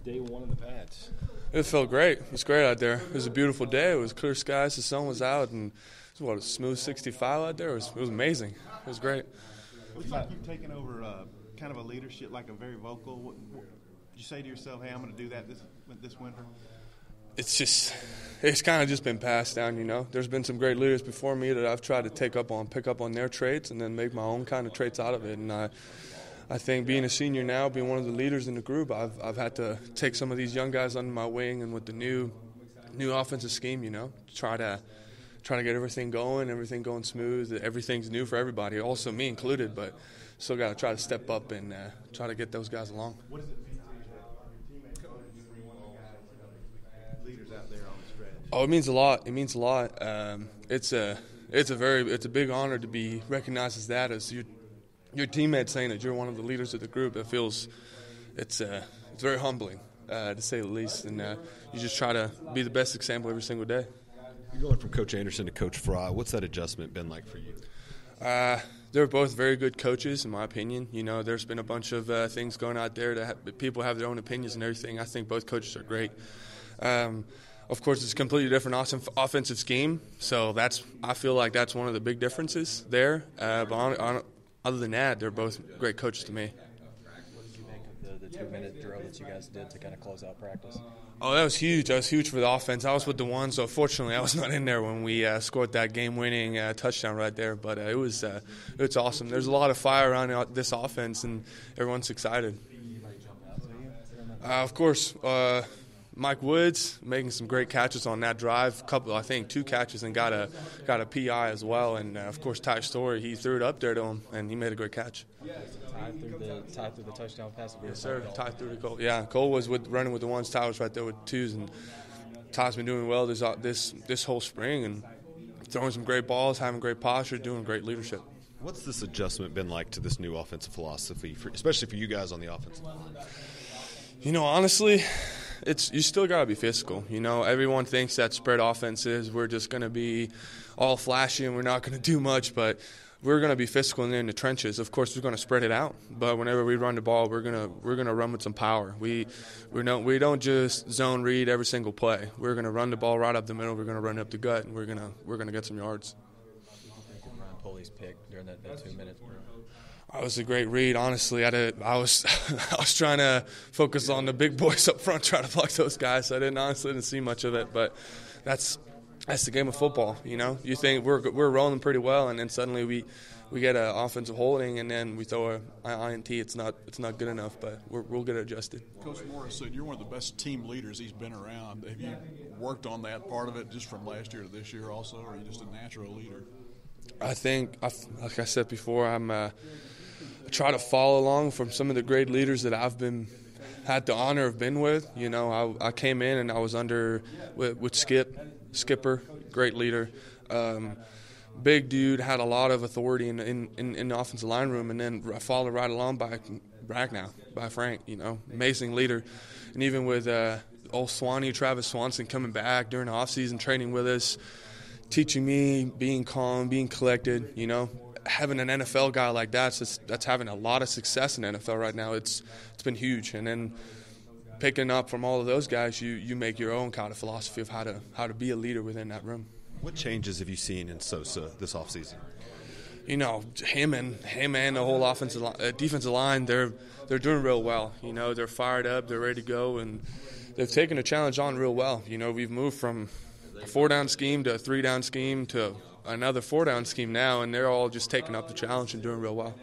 day one in the pads? It felt great. It was great out there. It was a beautiful day. It was clear skies. The sun was out, and it was a smooth 65 out there. It was amazing. It was great. Looks like you've taken over kind of a leadership, like a very vocal. What did you say to yourself, hey, I'm going to do that this winter? It's kind of just been passed down, you know. There's been some great leaders before me that I've tried to pick up on their traits and then make my own kind of traits out of it. And I think being a senior now, being one of the leaders in the group, I've had to take some of these young guys under my wing, and with the new offensive scheme, you know, try to get everything going smooth. Everything's new for everybody, also me included, but still got to try to step up and try to get those guys along. What does it mean to your teammates to be one of the guys, leaders out there on the stretch? Oh, it means a lot. It means a lot. It's a big honor to be recognized as that, as your teammates saying that you're one of the leaders of the group. It's very humbling, to say the least, and you just try to be the best example every single day. You're going from Coach Anderson to Coach Fry. What's that adjustment been like for you? They're both very good coaches, in my opinion. You know, there's been a bunch of things going out there that people have their own opinions and everything. I think both coaches are great. Of course, it's a completely different offensive scheme, so I feel like that's one of the big differences there. But other than that, they're both great coaches to me. What did you make of the 2-minute drill that you guys did to kind of close out practice? Oh, that was huge. That was huge for the offense. I was with the one, so fortunately I was not in there when we scored that game-winning touchdown right there. But it's awesome. There's a lot of fire around this offense, and everyone's excited. Of course, Mike Woods making some great catches on that drive. I think 2 catches, and got a PI as well. And of course, Ty Story, he threw it up there to him, and he made a great catch. Tie through the touchdown pass. Yes, sir. Ty through to Cole. Yeah, Cole was running with the ones. Ty was right there with 2s, and Ty's been doing well this whole spring, and throwing some great balls, having great posture, doing great leadership. What's this adjustment been like to this new offensive philosophy, especially for you guys on the offensive line? You know, honestly, you still got to be physical. You know, everyone thinks that spread offenses, we're just going to be all flashy and we're not going to do much, but we're going to be physical in the trenches. Of course, we're going to spread it out, but whenever we run the ball, we're going to run with some power. We don't just zone read every single play. We're going to run the ball right up the middle. We're going to run up the gut, and we're going to get some yards. Ryan Pulley's pick during that 2 minutes. It was a great read, honestly. I was trying to focus on the big boys up front, trying to block those guys. So I didn't see much of it, but that's the game of football. You know, you think we're rolling pretty well, and then suddenly we get an offensive holding, and then we throw an INT. It's not good enough, but we'll get it adjusted. Coach Morris said you're one of the best team leaders he's been around. Have you worked on that part of it just from last year to this year also, or are you just a natural leader? I think, like I said before, I try to follow along from some of the great leaders that I've had the honor of being with. You know, I came in and I was with Skipper, great leader, big dude, had a lot of authority in the offensive line room, and then I followed right along by Frank. You know, amazing leader, and even with old Swanee, Travis Swanson, coming back during the offseason, training with us, teaching me being calm, being collected. You know, having an NFL guy like that's having a lot of success in the NFL right now. It's been huge, and then picking up from all of those guys, you make your own kind of philosophy of how to be a leader within that room. What changes have you seen in Sosa this offseason? You know, him and the whole defensive line, they're doing real well. You know, they're fired up, they're ready to go, and they've taken the challenge on real well. You know, we've moved from a 4-down scheme to a 3-down scheme to another 4-down scheme now, and they're all just taking up the challenge and doing real well.